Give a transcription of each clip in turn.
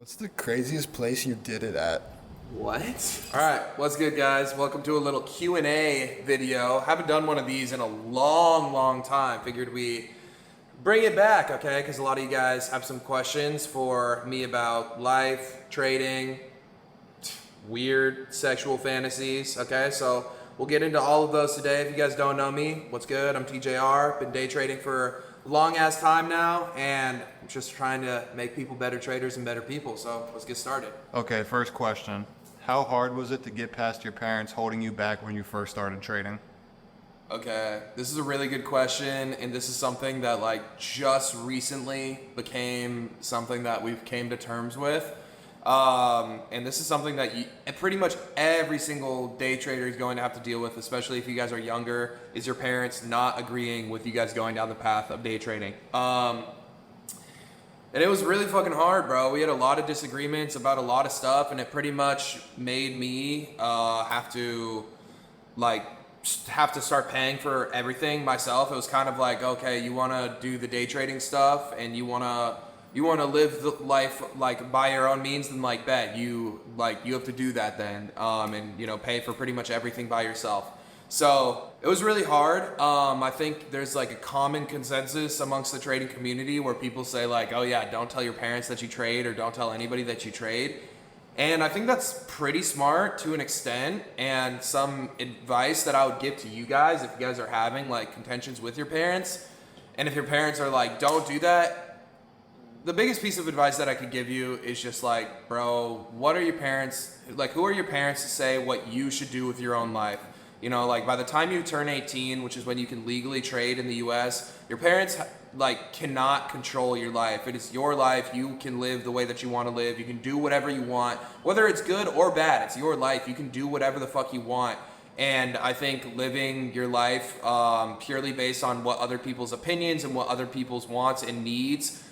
What's the craziest place you did it at? What? All right, what's good, guys? Welcome to a little Q&A video. Haven't done one of these in a long time. Figured we bring it back, okay? Because a lot of you guys have some questions for me about life, trading, weird sexual fantasies, okay? So we'll get into all of those today. If you guys don't know me, what's good? I'm TJR. Been day trading for a long ass time now, and I'm just trying to make people better traders and better people. So let's get started. Okay, first question. How hard was it to get past your parents holding you back when you first started trading? Okay, this is a really good question, and this is something that just recently became something that we've came to terms with. And this is something that pretty much every single day trader is going to have to deal with, especially if you guys are younger, is your parents not agreeing with you guys going down the path of day trading. And it was really fucking hard, bro. We had a lot of disagreements about a lot of stuff, and it pretty much made me have to start paying for everything myself. It was kind of like, okay, you want to do the day trading stuff, and you want to live the life by your own means, then bet you have to do that then, and pay for pretty much everything by yourself. So it was really hard. I think there's a common consensus amongst the trading community where people say oh yeah, don't tell your parents that you trade, or don't tell anybody that you trade. And I think that's pretty smart to an extent, and some advice that I would give to you guys if you guys are having contentions with your parents, and if your parents are don't do that, the biggest piece of advice that I could give you is just bro, what are your parents, who are your parents to say what you should do with your own life? By the time you turn 18, which is when you can legally trade in the US, your parents cannot control your life. It is your life. You can live the way that you want to live. You can do whatever you want, whether it's good or bad. It's your life. You can do whatever the fuck you want. And I think living your life purely based on what other people's opinions and what other people's wants and needs,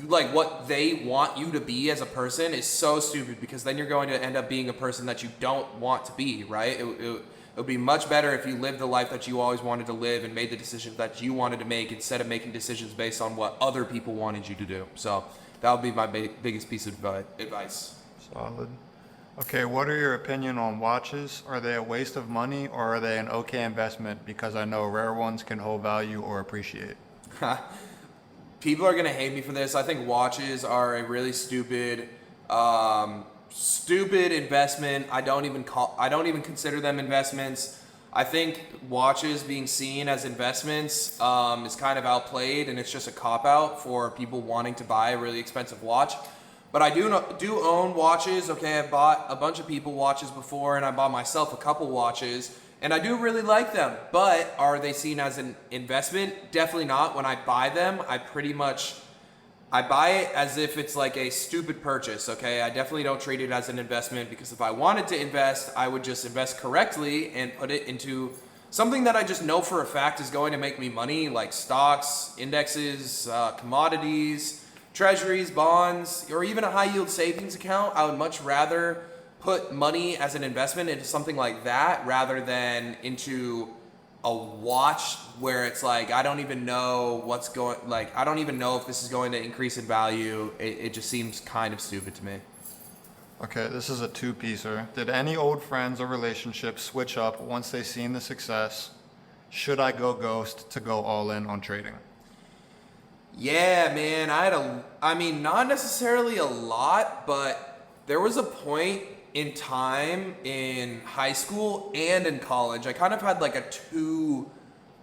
what they want you to be as a person, is so stupid, because then you're going to end up being a person that you don't want to be, right? It would be much better if you lived the life that you always wanted to live and made the decisions that you wanted to make, instead of making decisions based on what other people wanted you to do. So that would be my biggest piece of advice. Solid. Okay, what are your opinion on watches? Are they a waste of money, or are they an okay investment? Because I know rare ones can hold value or appreciate. People are gonna hate me for this. I think watches are a really stupid investment. I don't even consider them investments. I think watches being seen as investments is kind of outplayed, and it's just a cop-out for people wanting to buy a really expensive watch. But I do own watches. Okay, I bought a bunch of people watches before, and I bought myself a couple watches, and I do really like them. But are they seen as an investment? Definitely not. When I buy them, I buy it as if it's a stupid purchase, okay? I definitely don't treat it as an investment, because if I wanted to invest, I would just invest correctly and put it into something that I just know for a fact is going to make me money, like stocks, indexes, commodities, treasuries, bonds, or even a high yield savings account. I would much rather put money as an investment into something like that rather than into a watch where it's I don't even know what's going, I don't even know if this is going to increase in value. It just seems kind of stupid to me. Okay, this is a two-piecer. Did any old friends or relationships switch up once they seen the success? Should I go ghost to go all in on trading? Yeah, man, I mean, not necessarily a lot, but there was a point in time in high school and in college. I kind of had a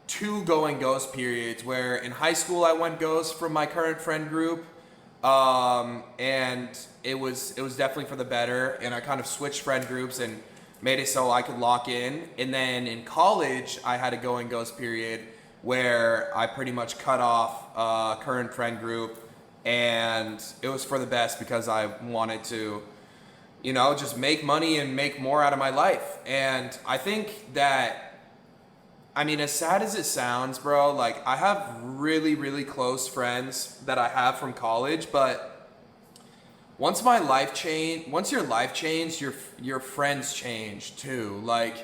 two going ghost periods, where in high school I went ghost from my current friend group, and it was definitely for the better, and I kind of switched friend groups and made it so I could lock in. And then in college I had a going ghost period where I pretty much cut off current friend group, and it was for the best, because I wanted to just make money and make more out of my life. And I think that, I mean, as sad as it sounds, bro, I have really close friends that I have from college, but once your life changed, your friends change too. I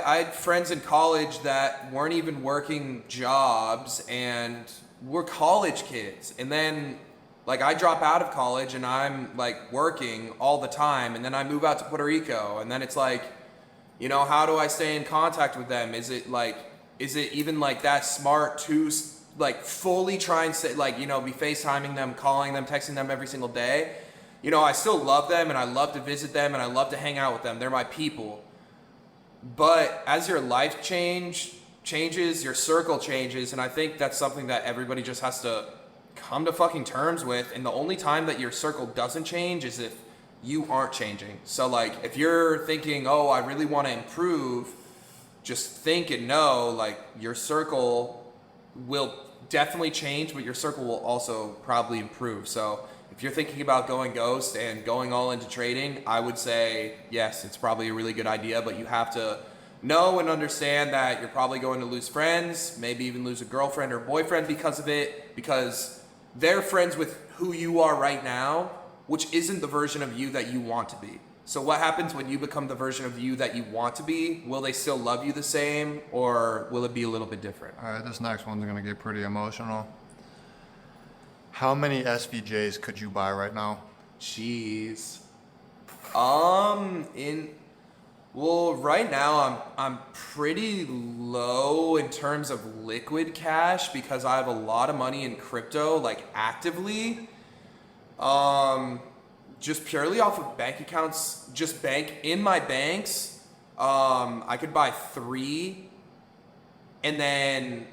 had friends in college that weren't even working jobs and were college kids. And then Like I drop out of college and I'm like working all the time, and then I move out to Puerto Rico, and then it's like, you know, how do I stay in contact with them? Is it even like that smart to like fully try and say, like, you know, be FaceTiming them, calling them, texting them every single day? You know, I still love them and I love to visit them and I love to hang out with them. They're my people. But as your life changes, your circle changes, and I think that's something that everybody just has to come to fucking terms with. And the only time that your circle doesn't change is if you aren't changing. So like if you're thinking, oh, I really want to improve, just think and know like your circle will definitely change, but your circle will also probably improve. So if you're thinking about going ghost and going all into trading, I would say yes, it's probably a really good idea, but you have to know and understand that you're probably going to lose friends, maybe even lose a girlfriend or boyfriend because of it, because they're friends with who you are right now, which isn't the version of you that you want to be. So what happens when you become the version of you that you want to be? Will they still love you the same, or will it be a little bit different? All right, this next one's gonna get pretty emotional. How many SVJs could you buy right now? Jeez. Right now I'm pretty low in terms of liquid cash because I have a lot of money in crypto, like actively. Just purely off of bank accounts, just bank in my banks. I could buy 3, and then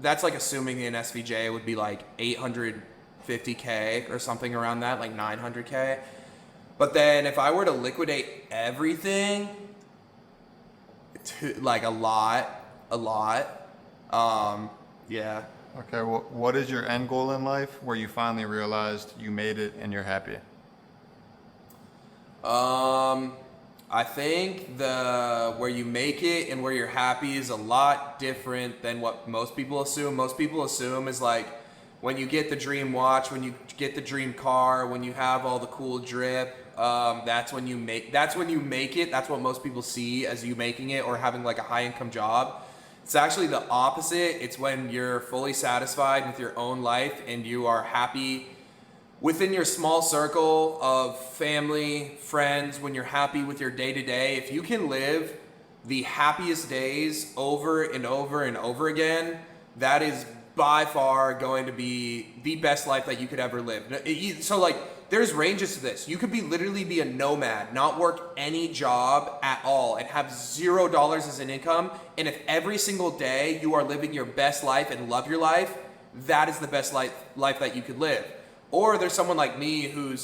that's like assuming an SVJ would be like 850K or something around that, like 900K. But then if I were to liquidate everything, like a lot. Yeah. Okay, what is your end goal in life where you finally realized you made it and you're happy? I think where you make it and where you're happy is a lot different than what most people assume. Most people assume is like when you get the dream watch, when you get the dream car, when you have all the cool drip, that's when you make it. That's what most people see as you making it or having like a high income job. It's actually the opposite. It's when you're fully satisfied with your own life and you are happy within your small circle of family, friends, when you're happy with your day to day. If you can live the happiest days over and over and over again, that is by far going to be the best life that you could ever live. So like, there's ranges to this. You could literally be a nomad, not work any job at all, and have $0 as an income. And if every single day you are living your best life and love your life, that is the best life that you could live. Or there's someone like me who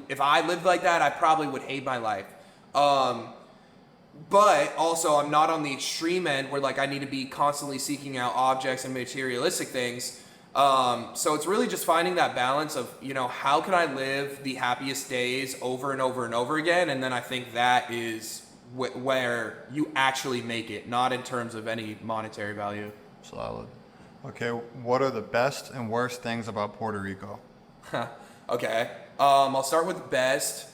if I lived like that, I probably would hate my life. But also I'm not on the extreme end where like I need to be constantly seeking out objects and materialistic things. So it's really just finding that balance of, you know, how can I live the happiest days over and over and over again? And then I think that is where you actually make it, not in terms of any monetary value. Solid. Okay, what are the best and worst things about Puerto Rico? Okay. I'll start with best.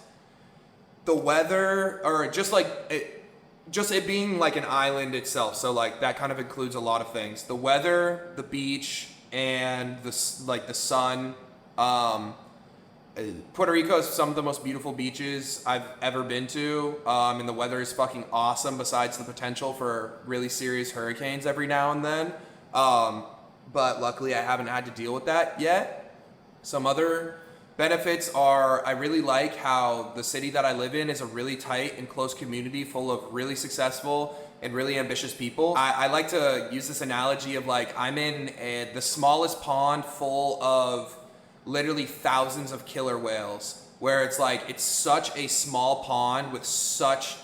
The weather, or just it being like an island itself. So like that kind of includes a lot of things. The weather, the beach, and the sun. Puerto Rico has some of the most beautiful beaches I've ever been to, and the weather is fucking awesome. Besides the potential for really serious hurricanes every now and then, but luckily I haven't had to deal with that yet. Some other benefits are I really like how the city that I live in is a really tight and close community full of really successful and really ambitious people. I like to use this analogy of like I'm in the smallest pond full of literally thousands of killer whales, where it's like it's such a small pond with such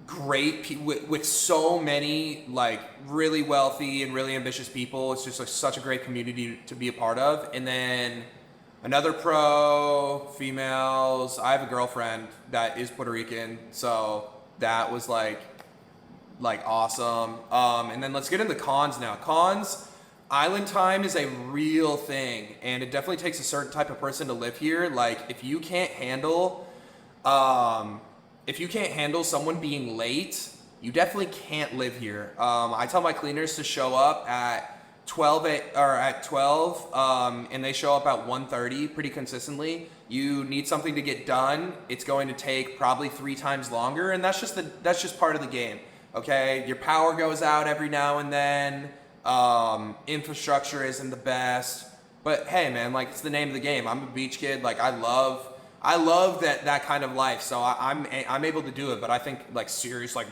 great with so many like really wealthy and really ambitious people. It's just like such a great community to be a part of. And then another pro, females. I have a girlfriend that is Puerto Rican, so that was like awesome. And then let's get into cons now. Cons, island time is a real thing, and it definitely takes a certain type of person to live here. Like if you can't handle someone being late, you definitely can't live here. I tell my cleaners to show up at at 12, and they show up at 1:30 pretty consistently, you need something to get done. It's going to take probably 3 times longer, and that's just part of the game. Okay, your power goes out every now and then. Infrastructure isn't the best, but hey, man, like it's the name of the game. I'm a beach kid. Like I love that kind of life. So I'm able to do it. But I think like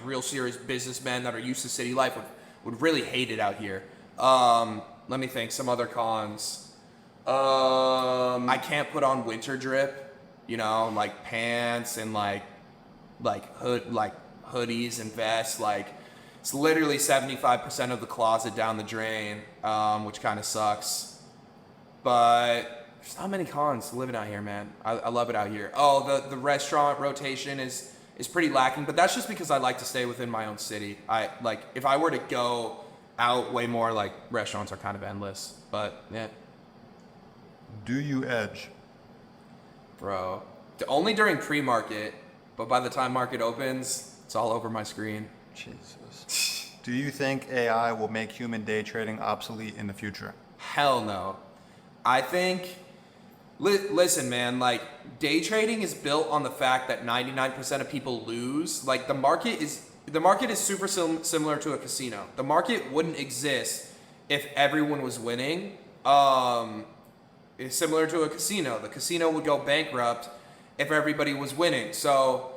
real serious businessmen that are used to city life would really hate it out here. Let me think. Some other cons. I can't put on winter drip. You know, like pants and like hoodies and vests. Like it's literally 75% of the closet down the drain, which kind of sucks. But there's not many cons to living out here, man. I love it out here. Oh, the restaurant rotation is pretty lacking, but that's just because I like to stay within my own city. If I were to go out way more, like restaurants are kind of endless. But yeah. Do you edge? Bro, only during pre-market, but by the time market opens, it's all over my screen. Jesus. Do you think AI will make human day trading obsolete in the future? Hell no. I think, listen, man, like day trading is built on the fact that 99% of people lose. Like the market is super similar to a casino. The market wouldn't exist if everyone was winning. It's similar to a casino. The casino would go bankrupt if everybody was winning. So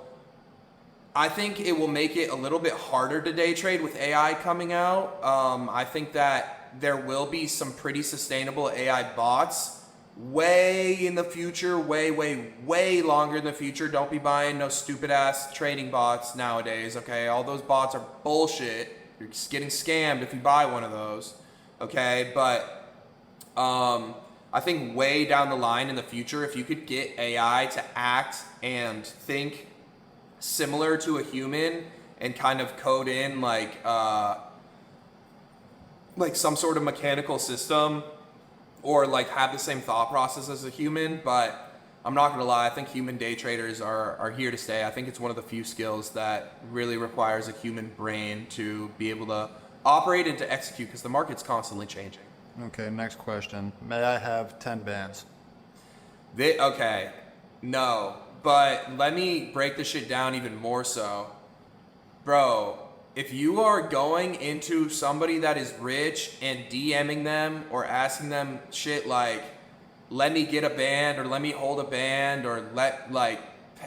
I think it will make it a little bit harder to day trade with AI coming out. I think that there will be some pretty sustainable AI bots way in the future, way longer in the future. Don't be buying no stupid ass trading bots nowadays, okay? All those bots are bullshit. You're just getting scammed if you buy one of those, okay? But I think way down the line in the future, if you could get AI to act and think similar to a human and kind of code in like some sort of mechanical system or like have the same thought process as a human. But I'm not gonna lie, I think human day traders are here to stay. I think it's one of the few skills that really requires a human brain to be able to operate and to execute, because the market's constantly changing. Okay, next question. May I have 10 bands? Okay, no, but let me break this shit down even more so. Bro, if you are going into somebody that is rich and DMing them or asking them shit like, let me get a band or let me hold a band or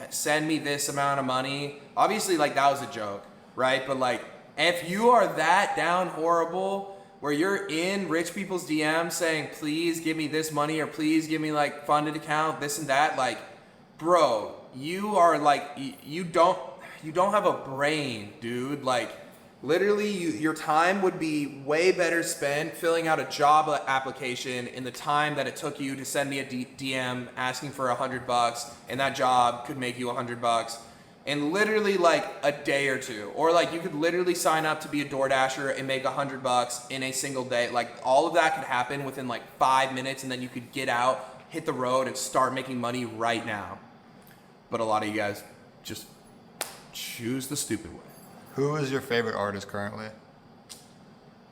send me this amount of money. Obviously, like that was a joke, right? But like, if you are that down horrible where you're in rich people's DMs saying, please give me this money or please give me like funded account, this and that, like, bro, you are like, you don't have a brain, dude. Like, literally, your time would be way better spent filling out a job application in the time that it took you to send me a DM asking for $100, and that job could make you $100 in literally like a day or two. Or like you could literally sign up to be a DoorDasher and make $100 in a single day. Like all of that could happen within like 5 minutes, and then you could get out, hit the road, and start making money right now. But a lot of you guys just choose the stupid way. Who is your favorite artist currently?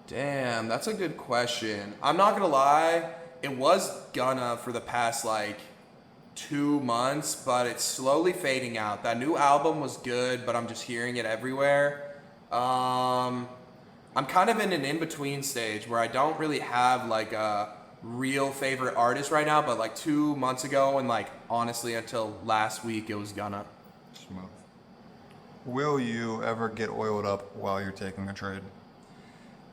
Damn, that's a good question. I'm not gonna lie, it was Gunna for the past like 2 months, but it's slowly fading out. That new album was good, but I'm just hearing it everywhere. I'm kind of in an in-between stage where I don't really have like a real favorite artist right now, but like 2 months ago and like honestly until last week it was Gunna. Smooth. Will you ever get oiled up while you're taking a trade?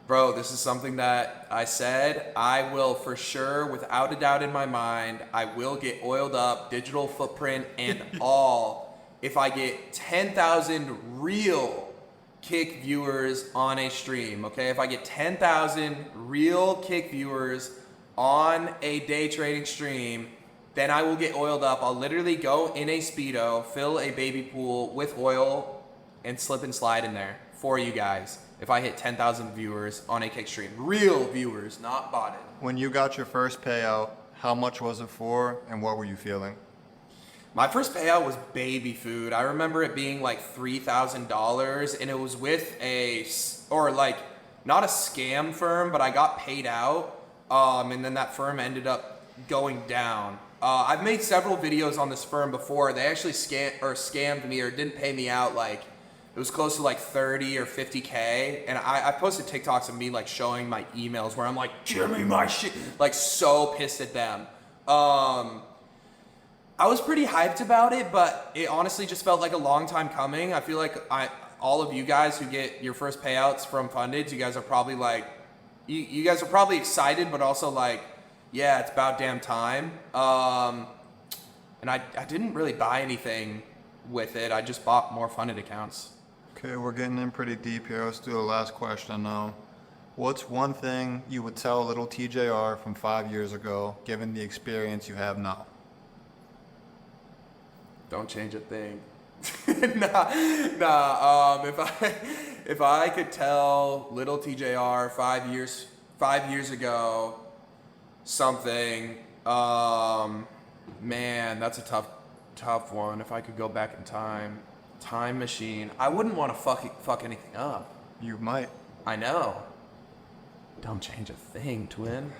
Bro, this is something that I said. I will for sure, without a doubt in my mind, I will get oiled up, digital footprint and all, if I get 10,000 real Kick viewers on a stream, okay? If I get 10,000 real Kick viewers on a day trading stream, then I will get oiled up. I'll literally go in a Speedo, fill a baby pool with oil, and slip and slide in there for you guys. If I hit 10,000 viewers on a Kick stream, real viewers, not botted. When you got your first payout, how much was it for, and what were you feeling? My first payout was baby food. I remember it being like $3,000, and it was with not a scam firm, but I got paid out, and then that firm ended up going down. I've made several videos on this firm before. They actually scammed me or didn't pay me out. Like, it was close to like 30 or 50K. And I posted TikToks of me like showing my emails where I'm like, give me my shit. Like, so pissed at them. I was pretty hyped about it, but it honestly just felt like a long time coming. I feel like all of you guys who get your first payouts from funded, you guys are probably like, you guys are probably excited, but also like, yeah, it's about damn time. And I didn't really buy anything with it. I just bought more funded accounts. Okay, we're getting in pretty deep here. Let's do the last question now. What's one thing you would tell little TJR from 5 years ago, given the experience you have now? Don't change a thing. Nah. If I could tell little TJR 5 years ago something, man, that's a tough one. If I could go back in time machine, I wouldn't want to fuck anything up. You might. I know. Don't change a thing, twin.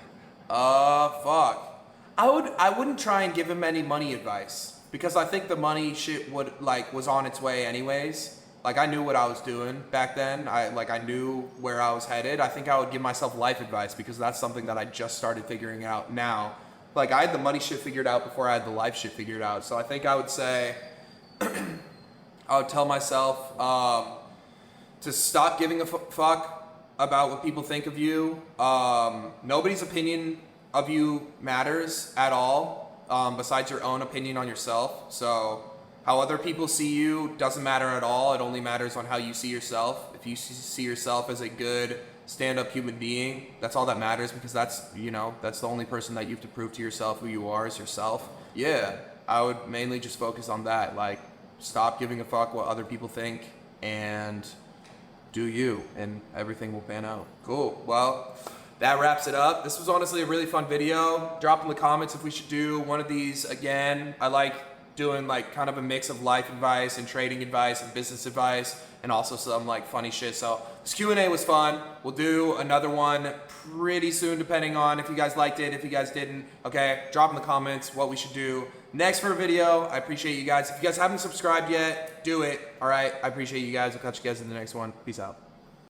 Fuck. I wouldn't try and give him any money advice because I think the money shit was on its way anyways. Like, I knew what I was doing back then. I knew where I was headed. I think I would give myself life advice because that's something that I just started figuring out now. Like, I had the money shit figured out before I had the life shit figured out. So I think I would say, I would tell myself to stop giving a fuck about what people think of you. Nobody's opinion of you matters at all, besides your own opinion on yourself. So how other people see you doesn't matter at all. It only matters on how you see yourself. If you see yourself as a good stand-up human being, that's all that matters because that's the only person that you have to prove to yourself who you are is yourself. Yeah, I would mainly just focus on that. Like, stop giving a fuck what other people think and do you, and everything will pan out. Cool. Well, that wraps it up. This was honestly a really fun video. Drop in the comments if we should do one of these again. I like doing like kind of a mix of life advice and trading advice and business advice and also some like funny shit. So this Q&A was fun. We'll do another one pretty soon depending on if you guys liked it, if you guys didn't. Okay, drop in the comments what we should do next for a video. I appreciate you guys. If you guys haven't subscribed yet, do it. All right, I appreciate you guys. I'll catch you guys in the next one. Peace out.